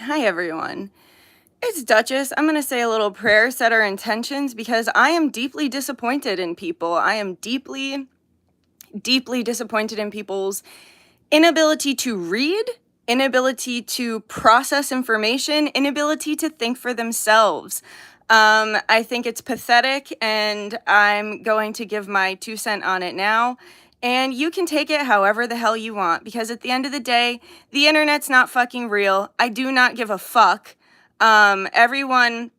Hi, everyone. It's Dutchess. I'm going to say a little prayer, set our intentions, because I am deeply disappointed in people. I am deeply, deeply disappointed in people's inability to read, inability to process information, inability to think for themselves. I think it's pathetic, and I'm going to give my 2 cents on it now. And you can take it however the hell you want, because at the end of the day, the internet's not fucking real. I do not give a fuck. Everyone,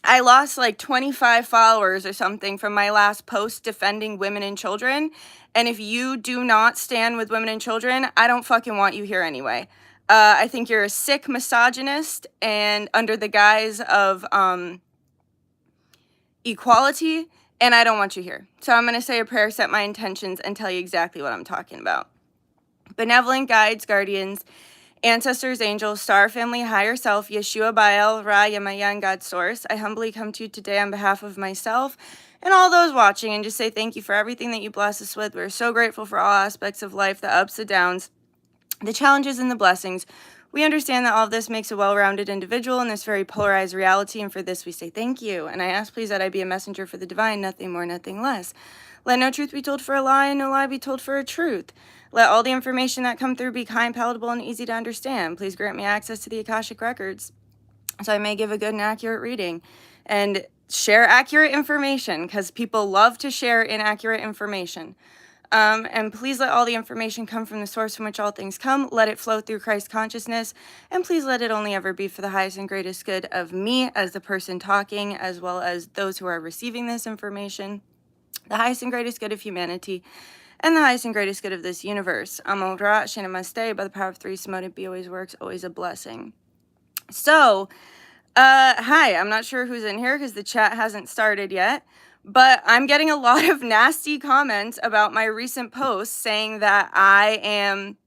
I lost like 25 followers or something from my last post defending women and children. And if you do not stand with women and children, I don't fucking want you here anyway. I think you're a sick misogynist, and under the guise of equality, and I don't want you here. So I'm going to say a prayer, set my intentions, and tell you exactly what I'm talking about. Benevolent guides, guardians, ancestors, angels, star family, higher self, Yeshua, Baal, Ra, Yamayan, God source, I humbly come to you today on behalf of myself and all those watching, and just say thank you for everything that you bless us with. We're so grateful for all aspects of life, the ups, the downs, the challenges, and the blessings. We understand that all of this makes a well-rounded individual in this very polarized reality, and for this we say thank you. And I ask, please, that I be a messenger for the divine, nothing more, nothing less. Let no truth be told for a lie, and no lie be told for a truth. Let all the information that come through be kind, palatable, and easy to understand. Please grant me access to the Akashic Records so I may give a good and accurate reading and share accurate information, because people love to share inaccurate information. And please let all the information come from the source from which all things come. Let it flow through Christ consciousness. And please let it only ever be for the highest and greatest good of me as the person talking, as well as those who are receiving this information, the highest and greatest good of humanity, and the highest and greatest good of this universe. Amo Ra, Shana Namaste, by the power of 3, Samotic, be always works, always a blessing. So, hi, I'm not sure who's in here because the chat hasn't started yet, but I'm getting a lot of nasty comments about my recent posts saying that I am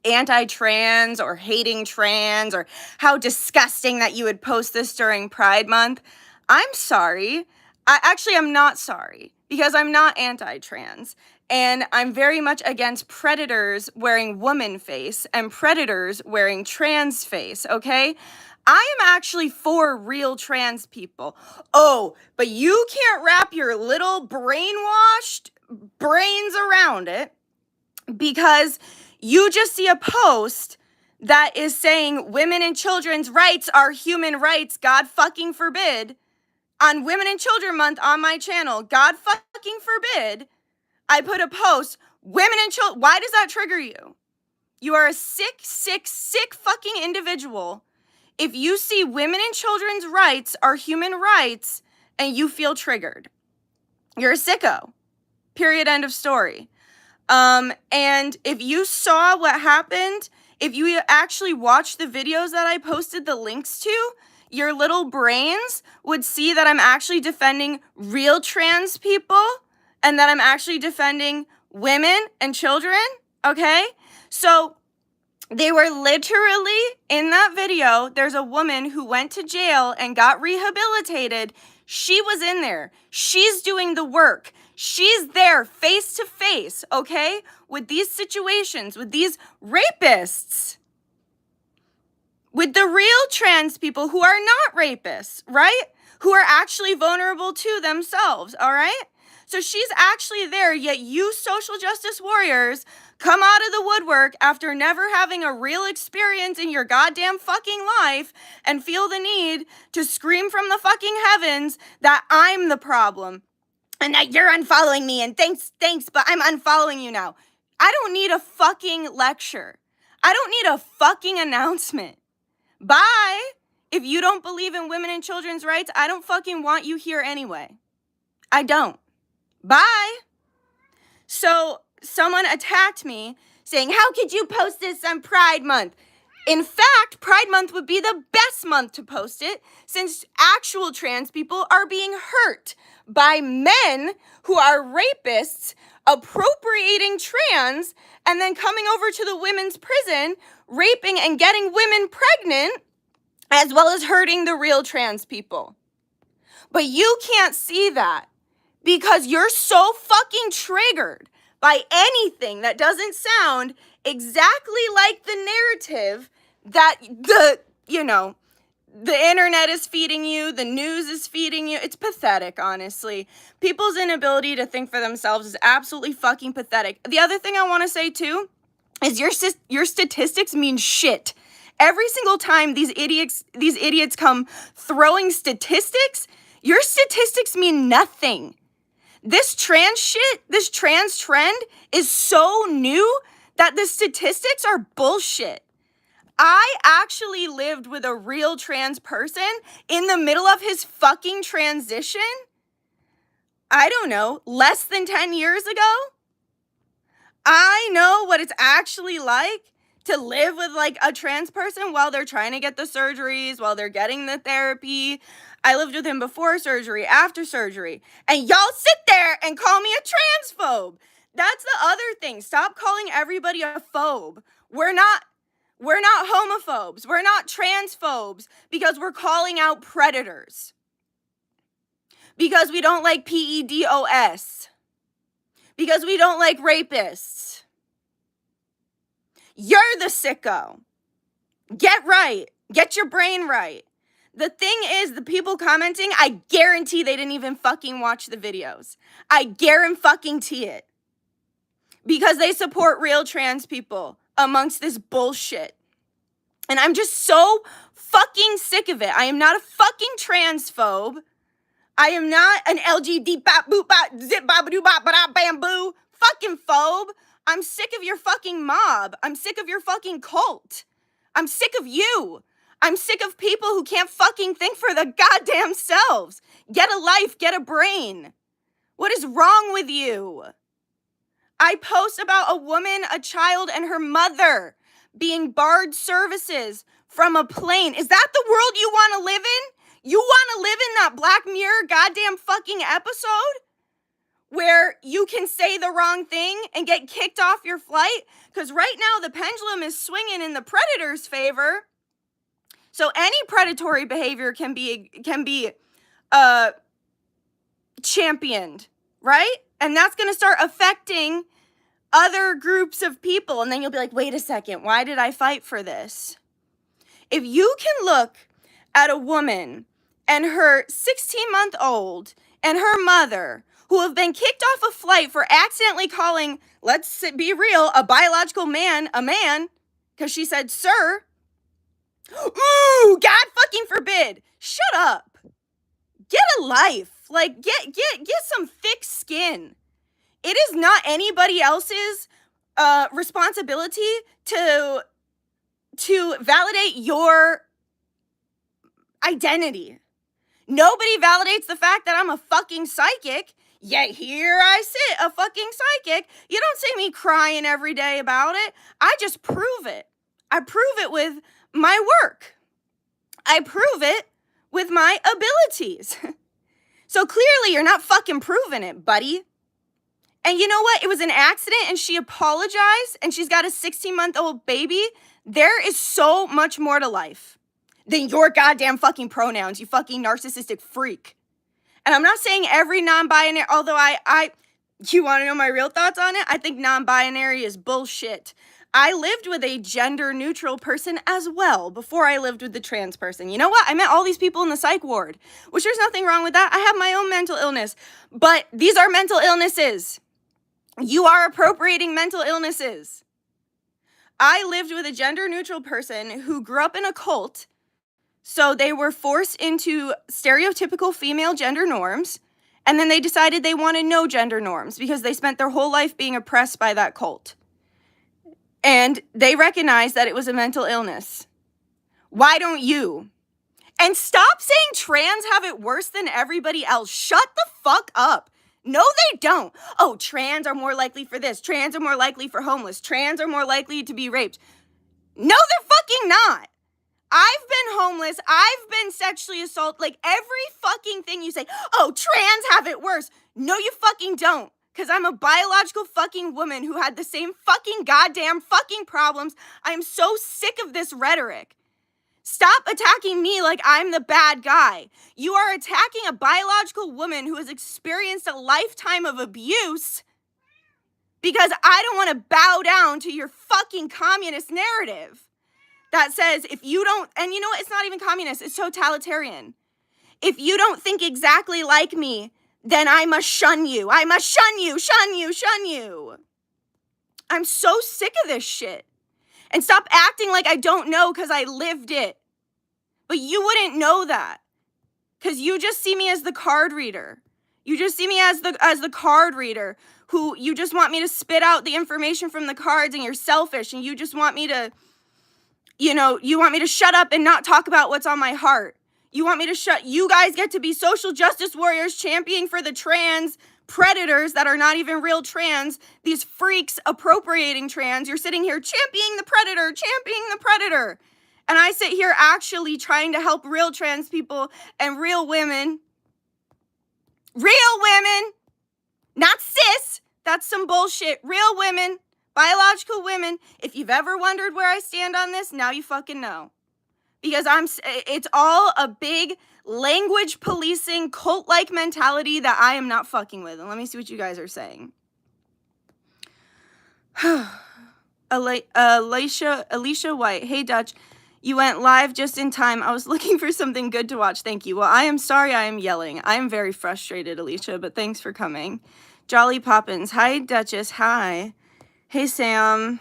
anti-trans or hating trans, or how disgusting that you would post this during Pride Month. I'm sorry. I'm not sorry, because I'm not anti-trans. And I'm very much against predators wearing woman face and predators wearing trans face, okay? I am actually for real trans people. Oh, but you can't wrap your little brainwashed brains around it, because you just see a post that is saying women and children's rights are human rights, God fucking forbid, on Women and Children Month on my channel. God fucking forbid I put a post, women and children. Why does that trigger you? You are a sick, sick, sick fucking individual if you see women and children's rights are human rights and you feel triggered. You're a sicko. Period. End of story. And if you saw what happened, if you actually watched the videos that I posted the links to, your little brains would see that I'm actually defending real trans people and that I'm actually defending women and children, okay? So they were literally, in that video, there's a woman who went to jail and got rehabilitated. She was in there. She's doing the work. She's there face to face, okay, with these situations, with these rapists, with the real trans people who are not rapists, right? Who are actually vulnerable to themselves, all right? So she's actually there, yet you social justice warriors come out of the woodwork after never having a real experience in your goddamn fucking life and feel the need to scream from the fucking heavens that I'm the problem and that you're unfollowing me, and thanks, but I'm unfollowing you now. I don't need a fucking lecture. I don't need a fucking announcement. Bye. If you don't believe in women and children's rights, I don't fucking want you here anyway. I don't. Bye. So someone attacked me saying, how could you post this on Pride Month? In fact, Pride Month would be the best month to post it, since actual trans people are being hurt by men who are rapists, appropriating trans, and then coming over to the women's prison, raping and getting women pregnant, as well as hurting the real trans people. But you can't see that because you're so fucking triggered by anything that doesn't sound exactly like the narrative that the you know, the internet is feeding you, the news is feeding you. It's pathetic, honestly. People's inability to think for themselves is absolutely fucking pathetic. The other thing I want to say too is your statistics mean shit. Every single time these idiots come throwing statistics, your statistics mean nothing. This trans trend is so new that the statistics are bullshit. I actually lived with a real trans person in the middle of his fucking transition. I don't know, less than 10 years ago. I know what it's actually like to live with like a trans person while they're trying to get the surgeries, while they're getting the therapy. I lived with him before surgery, after surgery. And y'all sit there and call me a transphobe. That's the other thing. Stop calling everybody a phobe. We're not homophobes. We're not transphobes because we're calling out predators. Because we don't like PEDOS. Because we don't like rapists. You're the sicko. Get right. Get your brain right. The thing is, the people commenting, I guarantee they didn't even fucking watch the videos. I guarantee it. Because they support real trans people amongst this bullshit. And I'm just so fucking sick of it. I am not a fucking transphobe. I am not an LGBT bop boop bop zip bop doo bop ba bamboo fucking phobe. I'm sick of your fucking mob. I'm sick of your fucking cult. I'm sick of you. I'm sick of people who can't fucking think for the goddamn selves. Get a life, get a brain. What is wrong with you? I post about a woman, a child, and her mother being barred services from a plane. Is that the world you want to live in? You want to live in that Black Mirror goddamn fucking episode where you can say the wrong thing and get kicked off your flight? Because right now the pendulum is swinging in the predator's favor. So any predatory behavior can be championed, right? And that's going to start affecting other groups of people. And then you'll be like, wait a second, why did I fight for this? If you can look at a woman and her 16-month-old and her mother who have been kicked off a flight for accidentally calling, let's be real, a biological man a man, because she said, sir, ooh, God fucking forbid. Shut up. Get a life. Like, get some thick skin. It is not anybody else's responsibility to validate your identity. Nobody validates the fact that I'm a fucking psychic, yet here I sit, a fucking psychic. You don't see me crying every day about it. I just prove it. I prove it with my work. I prove it with my abilities. So clearly you're not fucking proving it, buddy. And you know what? It was an accident and she apologized and she's got a 16-month-old baby. There is so much more to life than your goddamn fucking pronouns, you fucking narcissistic freak. And I'm not saying every non-binary, although you want to know my real thoughts on it? I think non-binary is bullshit. I lived with a gender-neutral person as well before I lived with the trans person. You know what? I met all these people in the psych ward, which there's nothing wrong with that. I have my own mental illness, but these are mental illnesses. You are appropriating mental illnesses. I lived with a gender-neutral person who grew up in a cult, so they were forced into stereotypical female gender norms, and then they decided they wanted no gender norms because they spent their whole life being oppressed by that cult. And they recognized that it was a mental illness. Why don't you? And stop saying trans have it worse than everybody else. Shut the fuck up. No, they don't. Oh, trans are more likely for this. Trans are more likely for homeless. Trans are more likely to be raped. No, they're fucking not. I've been homeless. I've been sexually assaulted. Like every fucking thing you say, oh, trans have it worse. No, you fucking don't. Because I'm a biological fucking woman who had the same fucking goddamn fucking problems. I am so sick of this rhetoric. Stop attacking me like I'm the bad guy. You are attacking a biological woman who has experienced a lifetime of abuse because I don't want to bow down to your fucking communist narrative. that says if you don't, and you know what, it's not even communist, it's totalitarian. If you don't think exactly like me, then I must shun you. I must shun you, shun you, shun you. I'm so sick of this shit. And stop acting like I don't know because I lived it. But you wouldn't know that because you just see me as the card reader. You just see me as the card reader who you just want me to spit out the information from the cards, and you're selfish and you just want me to, you want me to shut up and not talk about what's on my heart. You want me to you guys get to be social justice warriors championing for the trans predators that are not even real trans, these freaks appropriating trans. You're sitting here championing the predator, championing the predator. And I sit here actually trying to help real trans people and real women, not cis, that's some bullshit, real women, biological women. If you've ever wondered where I stand on this, now you fucking know. Because it's all a big language policing, cult-like mentality that I am not fucking with. And let me see what you guys are saying. Alicia White. Hey, Dutch. You went live just in time. I was looking for something good to watch. Thank you. Well, I am sorry I am yelling. I am very frustrated, Alicia, but thanks for coming. Jolly Poppins. Hi, Duchess. Hi. Hey, Sam.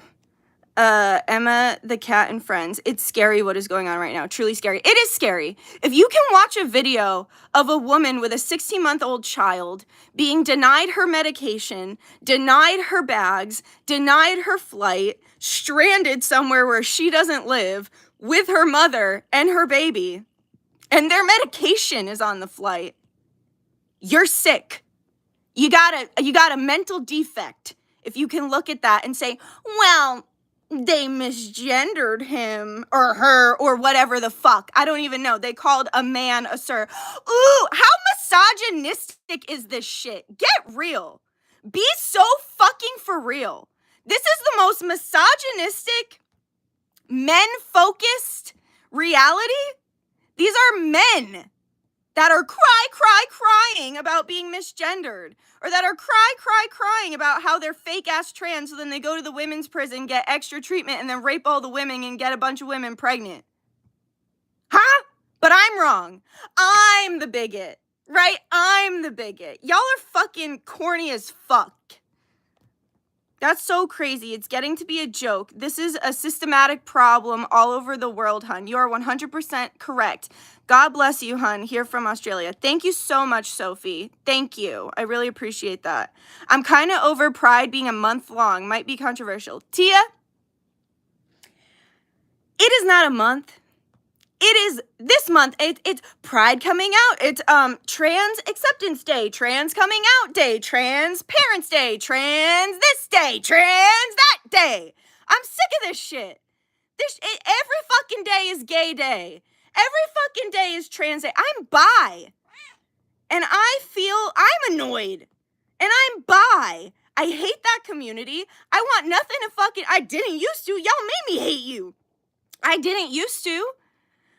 Emma, the cat, and friends. It's scary what is going on right now. Truly scary. It is scary. If you can watch a video of a woman with a 16-month-old child being denied her medication, denied her bags, denied her flight, stranded somewhere where she doesn't live with her mother and her baby, and their medication is on the flight, you're sick. You got a mental defect. If you can look at that and say, well, they misgendered him or her or whatever the fuck. I don't even know. They called a man a sir. Ooh, how misogynistic is this shit? Get real. Be so fucking for real. This is the most misogynistic, men-focused reality. These are men that are crying about being misgendered, or that are crying about how they're fake-ass trans, so then they go to the women's prison, get extra treatment, and then rape all the women and get a bunch of women pregnant. Huh? But I'm wrong. I'm the bigot, right? I'm the bigot. Y'all are fucking corny as fuck. That's so crazy. It's getting to be a joke. This is a systematic problem all over the world, hun. You are 100% correct. God bless you, hun, here from Australia. Thank you so much, Sophie. Thank you. I really appreciate that. I'm kind of over Pride being a month long. Might be controversial. Tia, it is not a month. It is this month. It's Pride coming out. It's Trans Acceptance Day, Trans Coming Out Day, Trans Parents Day, Trans this day, Trans that day. I'm sick of this shit. Every fucking day is gay day. Every fucking day is trans day. I'm bi. And I feel I'm annoyed. And I'm bi. I hate that community. I want nothing to fucking, I didn't used to. Y'all made me hate you. I didn't used to.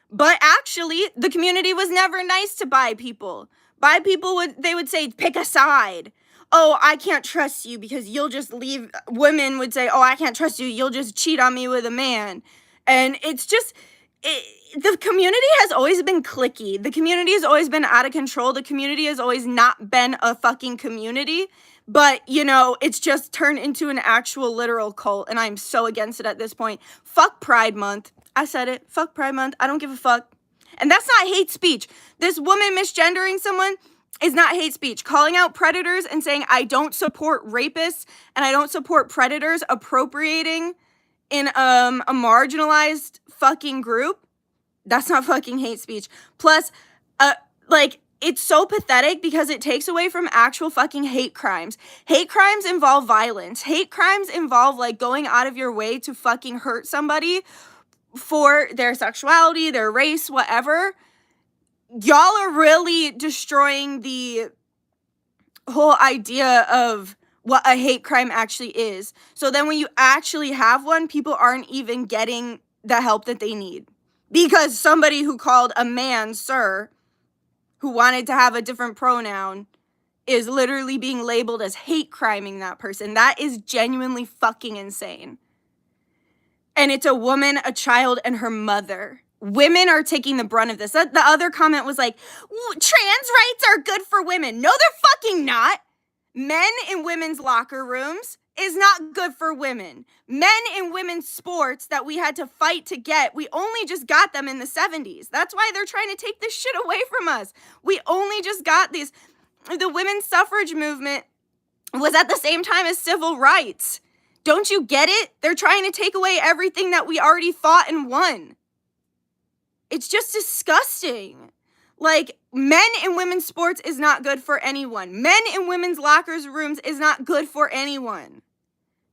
But actually, the community was never nice to bi people. Bi people would say, pick a side. Oh, I can't trust you because you'll just leave. Women would say, oh, I can't trust you. You'll just cheat on me with a man. And it's just, the community has always been cliquey. The community has always been out of control. The community has always not been a fucking community. But, it's just turned into an actual literal cult. And I'm so against it at this point. Fuck Pride Month. I said it. Fuck Pride Month. I don't give a fuck. And that's not hate speech. This woman misgendering someone is not hate speech. Calling out predators and saying, I don't support rapists and I don't support predators appropriating in a marginalized fucking group. That's not fucking hate speech. Plus, it's so pathetic because it takes away from actual fucking hate crimes. Hate crimes involve violence. Hate crimes involve, going out of your way to fucking hurt somebody for their sexuality, their race, whatever. Y'all are really destroying the whole idea of what a hate crime actually is. So then when you actually have one, people aren't even getting the help that they need. Because somebody who called a man sir, who wanted to have a different pronoun, is literally being labeled as hate criming that person. That is genuinely fucking insane. And it's a woman, a child, and her mother. Women are taking the brunt of this. The other comment was like, trans rights are good for women. No, they're fucking not. Men in women's locker rooms is not good for women. Men in women's sports that we had to fight to get, we only just got them in the 70s. That's why they're trying to take this shit away from us. We only just got these. The women's suffrage movement was at the same time as civil rights. Don't you get it? They're trying to take away everything that we already fought and won. It's just disgusting. Like, men in women's sports is not good for anyone. Men in women's lockers rooms is not good for anyone.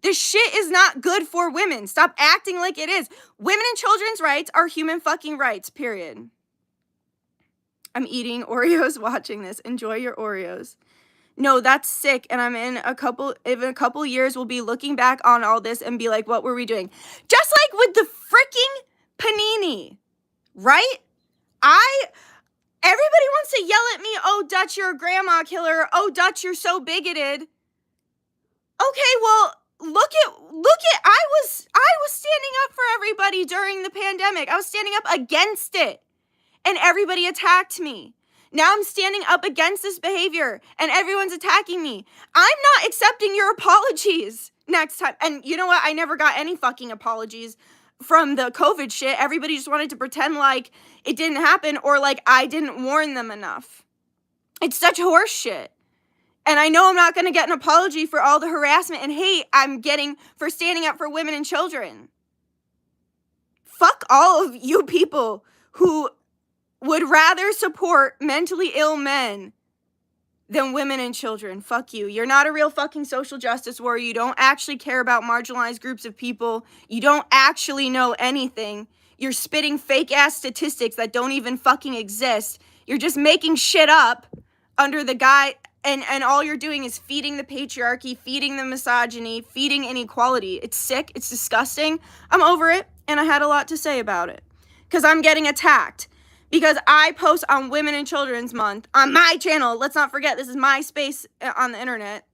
This shit is not good for women. Stop acting like it is. Women and children's rights are human fucking rights, period. I'm eating Oreos watching this. Enjoy your Oreos. No, that's sick. And in a couple years, we'll be looking back on all this and be like, what were we doing? Just like with the freaking panini, right? Everybody wants to yell at me, oh, Dutch, you're a grandma killer. Oh, Dutch, you're so bigoted. Okay, well, look at, I was standing up for everybody during the pandemic. I was standing up against it, and everybody attacked me. Now I'm standing up against this behavior, and everyone's attacking me. I'm not accepting your apologies next time. And you know what? I never got any fucking apologies from the COVID shit. Everybody just wanted to pretend like it didn't happen or like I didn't warn them enough. It's such horse shit. And I know I'm not going to get an apology for all the harassment and hate I'm getting for standing up for women and children. Fuck all of you people who would rather support mentally ill men than women and children. Fuck you. You're not a real fucking social justice warrior. You don't actually care about marginalized groups of people. You don't actually know anything. You're spitting fake ass statistics that don't even fucking exist. You're just making shit up under the guy, and all you're doing is feeding the patriarchy, feeding the misogyny, feeding inequality. It's sick. It's disgusting. I'm over it, and I had a lot to say about it. Because I'm getting attacked. Because I post on Women and Children's Month on my channel. Let's not forget, this is my space on the internet.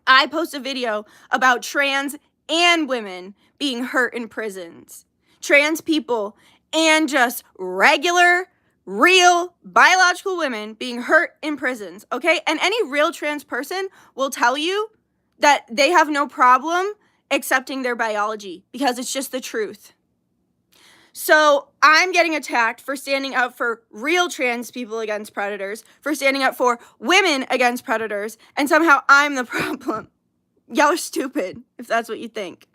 I post a video about trans and women being hurt in prisons. Trans people and just regular, real, biological women being hurt in prisons, okay? And any real trans person will tell you that they have no problem accepting their biology because it's just the truth. So I'm getting attacked for standing up for real trans people against predators, for standing up for women against predators, and somehow I'm the problem. Y'all are stupid, if that's what you think.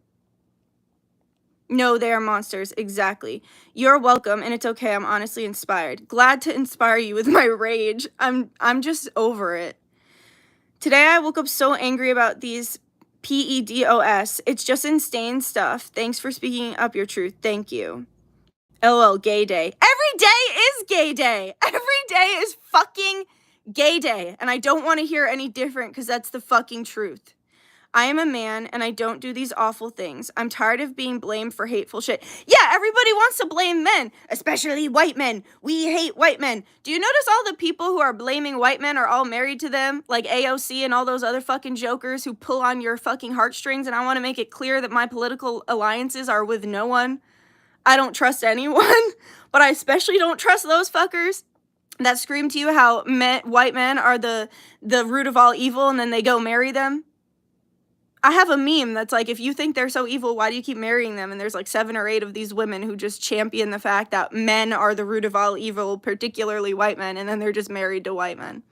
No, they are monsters, exactly. You're welcome, and it's okay, I'm honestly inspired. Glad to inspire you with my rage. I'm just over it. Today I woke up so angry about these PEDOS. It's just insane stuff. Thanks for speaking up your truth. Thank you. LOL, gay day. Every day is gay day. Every day is fucking gay day. And I don't want to hear any different because that's the fucking truth. I am a man and I don't do these awful things. I'm tired of being blamed for hateful shit. Yeah, everybody wants to blame men, especially white men. We hate white men. Do you notice all the people who are blaming white men are all married to them? Like AOC and all those other fucking jokers who pull on your fucking heartstrings. And I want to make it clear that my political alliances are with no one. I don't trust anyone, but I especially don't trust those fuckers that scream to you how white men are the root of all evil and then they go marry them. I have a meme that's like, if you think they're so evil, why do you keep marrying them? And there's like 7 or 8 of these women who just champion the fact that men are the root of all evil, particularly white men, and then they're just married to white men.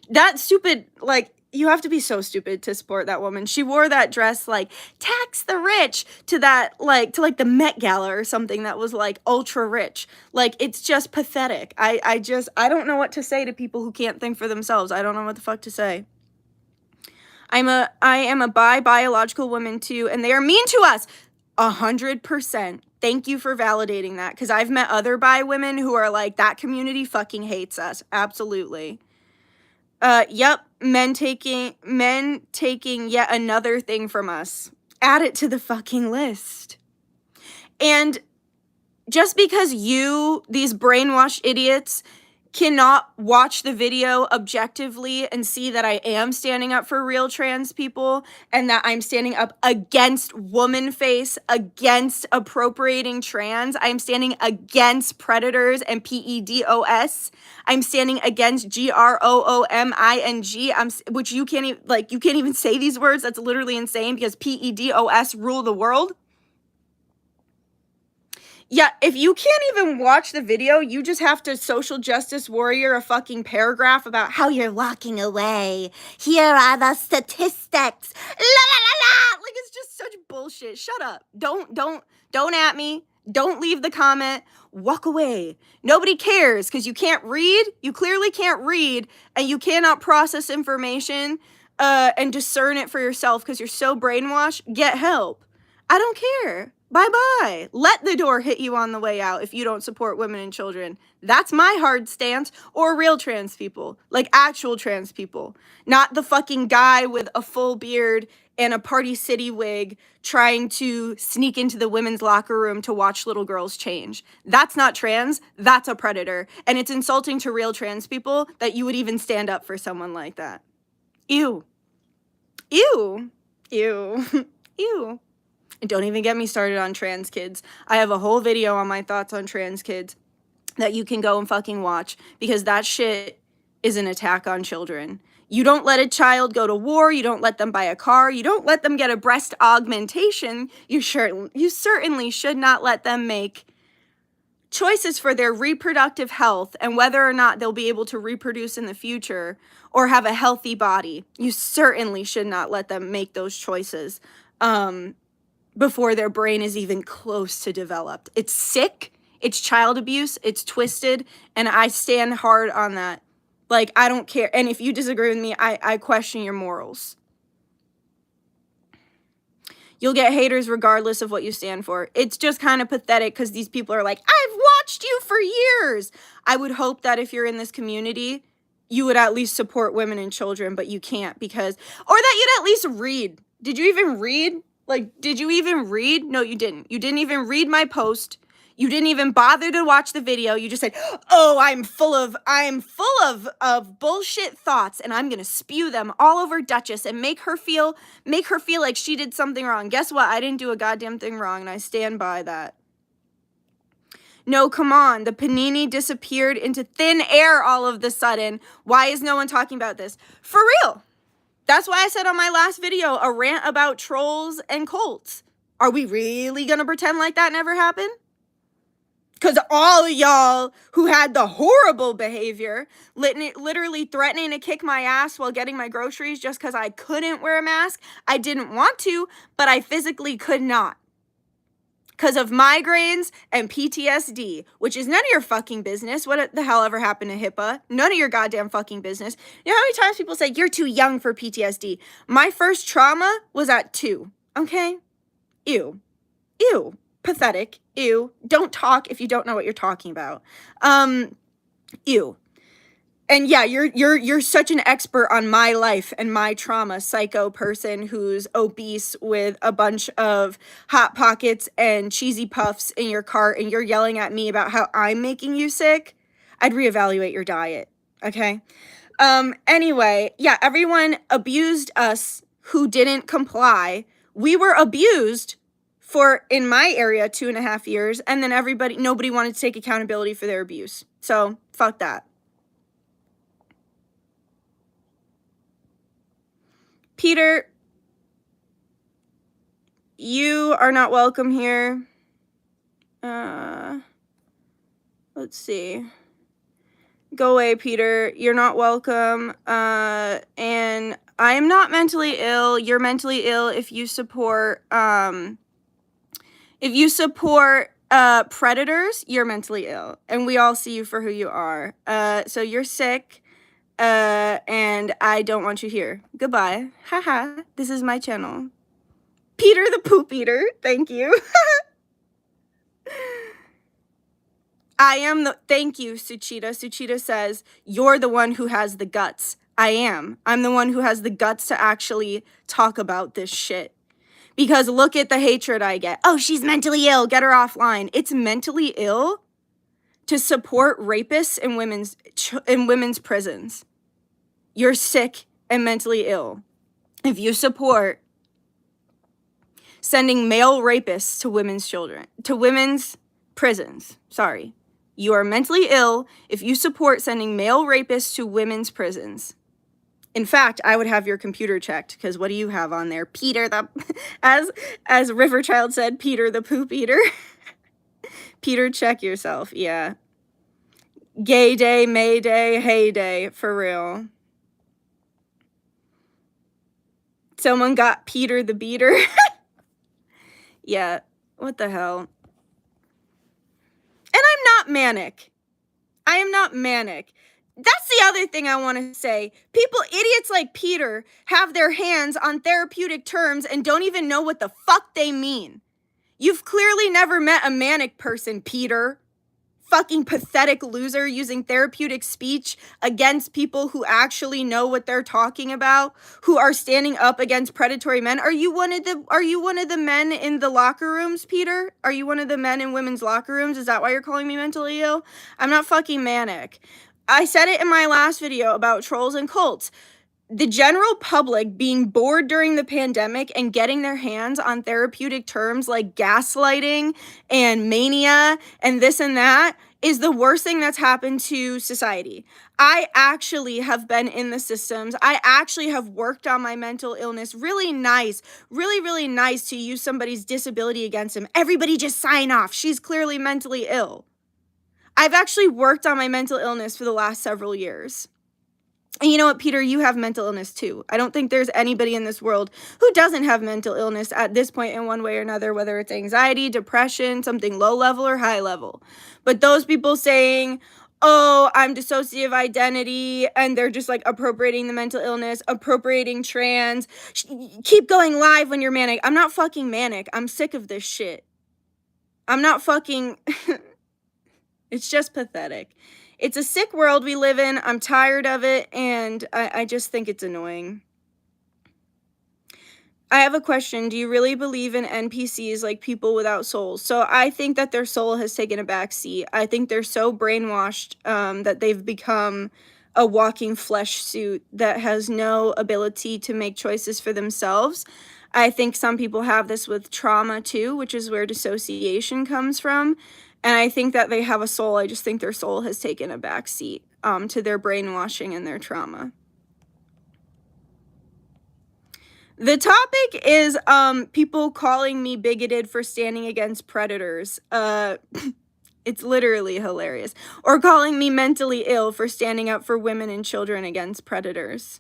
That's stupid, like, you have to be so stupid to support that woman. She wore that dress, like, tax the rich to that, like, to the Met Gala or something that was, like, ultra rich. Like, it's just pathetic. I don't know what to say to people who can't think for themselves. I don't know what the fuck to say. I am a biological woman, too, and they are mean to us. 100%. Thank you for validating that, because I've met other bi women who are like, that community fucking hates us. Absolutely. Yep, men taking yet another thing from us. Add it to the fucking list. And just because you, these brainwashed idiots, cannot watch the video objectively and see that I am standing up for real trans people and that I'm standing up against woman face, against appropriating trans. I'm standing against predators and PEDOS. I'm standing against GROOMING, which you can't even, like, you can't even say these words. That's literally insane because PEDOS rule the world. Yeah, if you can't even watch the video, you just have to social justice warrior a fucking paragraph about how you're walking away. Here are the statistics. La la la la. Like, it's just such bullshit. Shut up. Don't at me. Don't leave the comment. Walk away. Nobody cares because you can't read. You clearly can't read, and you cannot process information and discern it for yourself because you're so brainwashed. Get help. I don't care. Bye-bye. Let the door hit you on the way out if you don't support women and children. That's my hard stance. Or real trans people. Like actual trans people. Not the fucking guy with a full beard and a Party City wig trying to sneak into the women's locker room to watch little girls change. That's not trans. That's a predator. And it's insulting to real trans people that you would even stand up for someone like that. Ew. Ew. Ew. Ew. And don't even get me started on trans kids. I have a whole video on my thoughts on trans kids that you can go and fucking watch because that shit is an attack on children. You don't let a child go to war. You don't let them buy a car. You don't let them get a breast augmentation. You certainly should not let them make choices for their reproductive health and whether or not they'll be able to reproduce in the future or have a healthy body. You certainly should not let them make those choices. Before their brain is even close to developed. It's sick, it's child abuse, it's twisted, and I stand hard on that. Like, I don't care. And if you disagree with me, I question your morals. You'll get haters regardless of what you stand for. It's just kind of pathetic because these people are like, I've watched you for years. I would hope that if you're in this community, you would at least support women and children, but you can't because, or that you'd at least read. Did you even read? Like, did you even read? No, you didn't. You didn't even read my post. You didn't even bother to watch the video. You just said, oh, I'm full of bullshit thoughts and I'm going to spew them all over Dutchess and make her feel like she did something wrong. Guess what? I didn't do a goddamn thing wrong and I stand by that. No, come on. The panini disappeared into thin air all of the sudden. Why is no one talking about this? For real. That's why I said on my last video, a rant about trolls and cults. Are we really going to pretend like that never happened? Because all of y'all who had the horrible behavior, literally threatening to kick my ass while getting my groceries just because I couldn't wear a mask. I didn't want to, but I physically could not. Because of migraines and PTSD, which is none of your fucking business. What the hell ever happened to HIPAA? None of your goddamn fucking business. You know how many times people say, you're too young for PTSD? My first trauma was at 2, okay? Ew. Ew. Pathetic. Ew. Don't talk if you don't know what you're talking about. Ew. And yeah, you're such an expert on my life and my trauma, psycho person who's obese with a bunch of Hot Pockets and cheesy puffs in your cart, and you're yelling at me about how I'm making you sick. I'd reevaluate your diet, okay? Anyway, yeah, everyone abused us who didn't comply. We were abused for, in my area, 2.5 years, and then nobody wanted to take accountability for their abuse. So, fuck that. Peter, you are not welcome here. Let's see. Go away, Peter. You're not welcome. And I am not mentally ill. You're mentally ill if you support, predators, you're mentally ill. And we all see you for who you are. So you're sick. And I don't want you here. Goodbye. Haha. This is my channel. Peter the Poop Eater. Thank you. Thank you, Suchita. Suchita says, you're the one who has the guts. I am. I'm the one who has the guts to actually talk about this shit. Because look at the hatred I get. Oh, she's mentally ill. Get her offline. It's mentally ill to support rapists in women's prisons. You're sick and mentally ill if you support sending male rapists to women's prisons. Sorry. You are mentally ill if you support sending male rapists to women's prisons. In fact, I would have your computer checked, because what do you have on there? Peter the, as Riverchild said, Peter the poop eater. Peter, check yourself. Yeah. Gay day, May day, hey day, for real. Someone got Peter the beater. Yeah, what the hell? And I'm not manic. I am not manic. That's the other thing I want to say. Idiots like Peter, have their hands on therapeutic terms and don't even know what the fuck they mean. You've clearly never met a manic person, Peter. Fucking pathetic loser using therapeutic speech against people who actually know what they're talking about, who are standing up against predatory men. Are you one of the men in the locker rooms, Peter? Are you one of the men in women's locker rooms? Is that why you're calling me mentally ill? I'm not fucking manic. I said it in my last video about trolls and cults. The general public being bored during the pandemic and getting their hands on therapeutic terms like gaslighting and mania and this and that is the worst thing that's happened to society. I actually have been in the systems. I actually have worked on my mental illness. Really nice to use somebody's disability against him. Everybody just sign off. She's clearly mentally ill. I've actually worked on my mental illness for the last several years. And you know what, Peter, you have mental illness too. I don't think there's anybody in this world who doesn't have mental illness at this point in one way or another, whether it's anxiety, depression, something low level or high level. But those people saying, oh, I'm dissociative identity, and they're just like appropriating the mental illness, appropriating trans, keep going live when you're manic. I'm not fucking manic. I'm sick of this shit. I'm not fucking... It's just pathetic. It's a sick world we live in. I'm tired of it, and I just think it's annoying. I have a question. Do you really believe in NPCs like people without souls? So I think that their soul has taken a back seat. I think they're so brainwashed that they've become a walking flesh suit that has no ability to make choices for themselves. I think some people have this with trauma too, which is where dissociation comes from. And I think that they have a soul. I just think their soul has taken a back seat to their brainwashing and their trauma. The topic is people calling me bigoted for standing against predators. It's literally hilarious. Or calling me mentally ill for standing up for women and children against predators.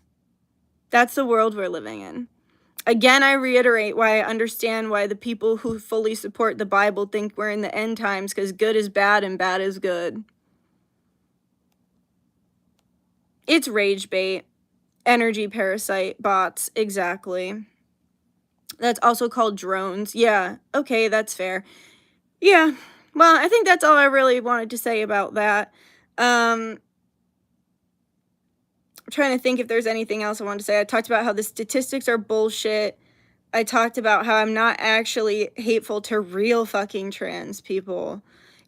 That's the world we're living in. Again, I reiterate why I understand why the people who fully support the Bible think we're in the end times, because good is bad and bad is good. It's rage bait. Energy parasite bots, exactly. That's also called drones. Yeah, okay, that's fair. Yeah, well, I think that's all I really wanted to say about that. I'm trying to think if there's anything else I wanted to say. I talked about how the statistics are bullshit. I talked about how I'm not actually hateful to real fucking trans people.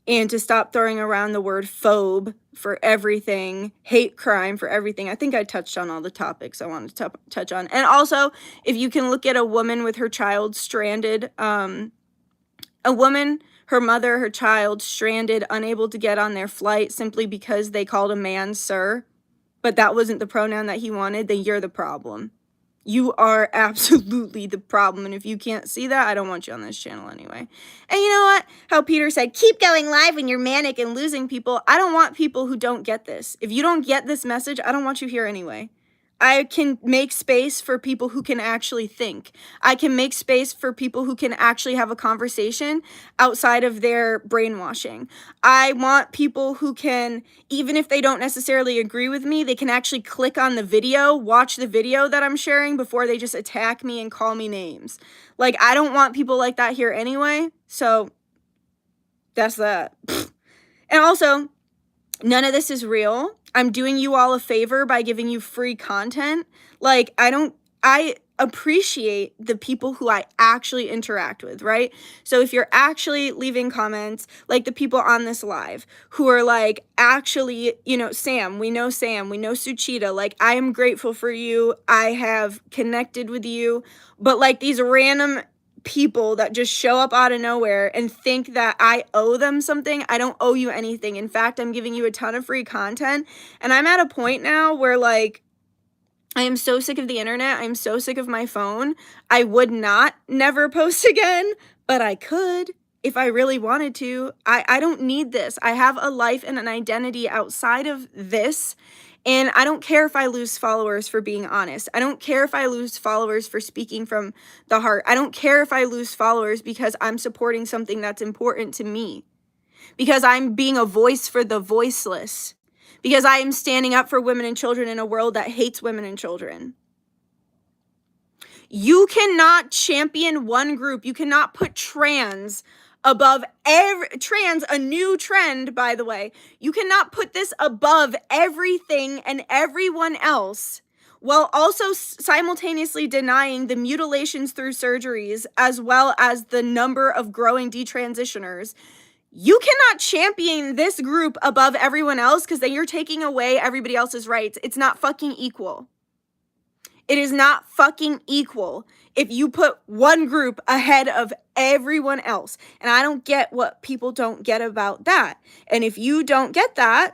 And to stop throwing around the word phobe for everything, hate crime for everything. I think I touched on all the topics I wanted to touch on. And also, if you can look at a woman with her child stranded, a woman, her mother, her child stranded, unable to get on their flight simply because they called a man sir, but that wasn't the pronoun that he wanted, then you're the problem. You are absolutely the problem, and if you can't see that, I don't want you on this channel anyway. And you know what? How Peter said, keep going live when you're manic and losing people. I don't want people who don't get this. If you don't get this message, I don't want you here anyway. I can make space for people who can actually think. I can make space for people who can actually have a conversation outside of their brainwashing. I want people who can, even if they don't necessarily agree with me, they can actually click on the video, watch the video that I'm sharing before they just attack me and call me names. Like, I don't want people like that here anyway, so that's that. And also, none of this is I I'm doing you all a favor by giving you free content. Like, I appreciate the people who I actually interact with, right? So if you're actually leaving comments, like the people on this live who are like, actually, you know Sam, we know Suchita, like, I am grateful for you, I have connected with you, but like these random people that just show up out of nowhere and think that I owe them something, I don't owe you anything. In fact, I'm giving you a ton of free content, and I'm at a point now where like, I am so sick of the internet. I'm so sick of my phone. I would not never post again, but I could if I really wanted to. I don't need this. I have a life and an identity outside of this. And I don't care if I lose followers for being honest. I don't care if I lose followers for speaking from the heart. I don't care if I lose followers because I'm supporting something that's important to me. Because I'm being a voice for the voiceless. Because I am standing up for women and children in a world that hates women and children. You cannot champion one group. You cannot put trans above trans, a new trend, by the way. You cannot put this above everything and everyone else while also simultaneously denying the mutilations through surgeries as well as the number of growing detransitioners. You cannot champion this group above everyone else because then you're taking away everybody else's rights. It's not fucking equal. It is not fucking equal if you put one group ahead of everyone else. And I don't get what people don't get about that. And if you don't get that,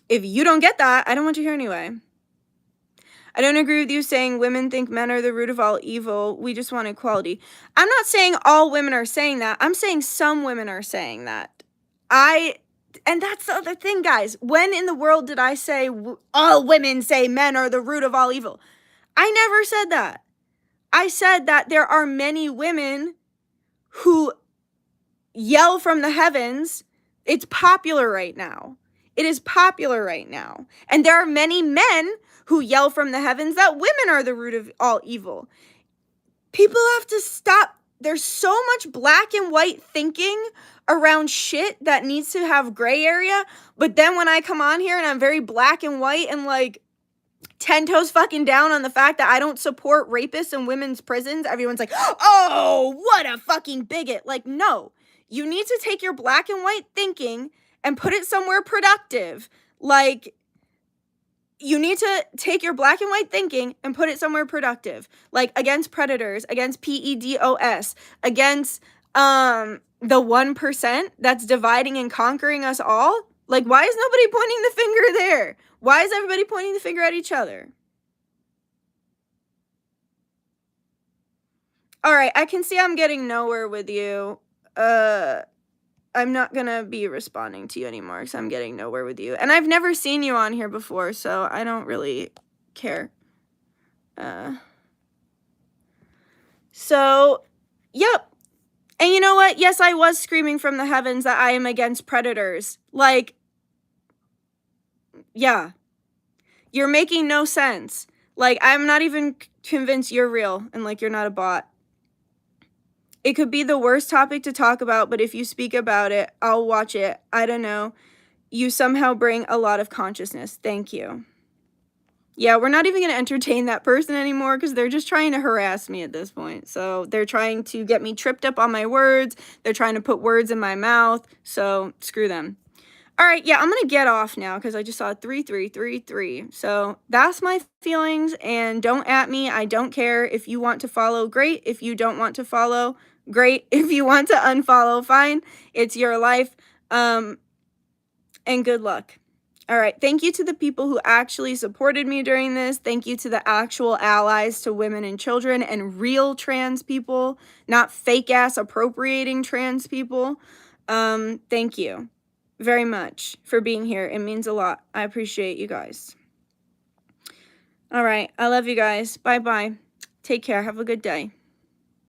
I don't want you here anyway. I don't agree with you saying women think men are the root of all evil. We just want equality. I'm not saying all women are saying that. I'm saying some women are saying that. And that's the other thing, guys. When in the world did I say all women say men are the root of all evil? I never said that. I said that there are many women who yell from the heavens. It's popular right now. It is popular right now. And there are many men who yell from the heavens that women are the root of all evil. People have to stop. There's so much black and white thinking around shit that needs to have gray area. But then when I come on here and I'm very black and white and like 10 toes fucking down on the fact that I don't support rapists in women's prisons, everyone's like, oh, what a fucking bigot. Like, no, you need to take your black and white thinking and put it somewhere productive. Like, you need to take your black and white thinking and put it somewhere productive. Like, against predators, against PEDOS, against the 1% that's dividing and conquering us all. Like, why is nobody pointing the finger there? Why is everybody pointing the finger at each other? All right, I can see I'm getting nowhere with you. I'm not gonna be responding to you anymore because I'm getting nowhere with you. And I've never seen you on here before, so I don't really care. So, yep. And you know what? Yes, I was screaming from the heavens that I am against predators. Like, yeah. You're making no sense. Like, I'm not even convinced you're real and, like, you're not a bot. It could be the worst topic to talk about, but if you speak about it, I'll watch it. I don't know. You somehow bring a lot of consciousness. Thank you. Yeah, we're not even going to entertain that person anymore because they're just trying to harass me at this point. So they're trying to get me tripped up on my words. They're trying to put words in my mouth. So screw them. All right, yeah, I'm going to get off now because I just saw 3333. So that's my feelings, and don't at me. I don't care. If you want to follow, great. If you don't want to follow, great. If you want to unfollow, fine. It's your life, and good luck. All right, thank you to the people who actually supported me during this. Thank you to the actual allies to women and children and real trans people, not fake-ass appropriating trans people. Thank you very much for being here. It means a lot. I appreciate you guys. All right. I love you guys. Bye-bye. Take care. Have a good day.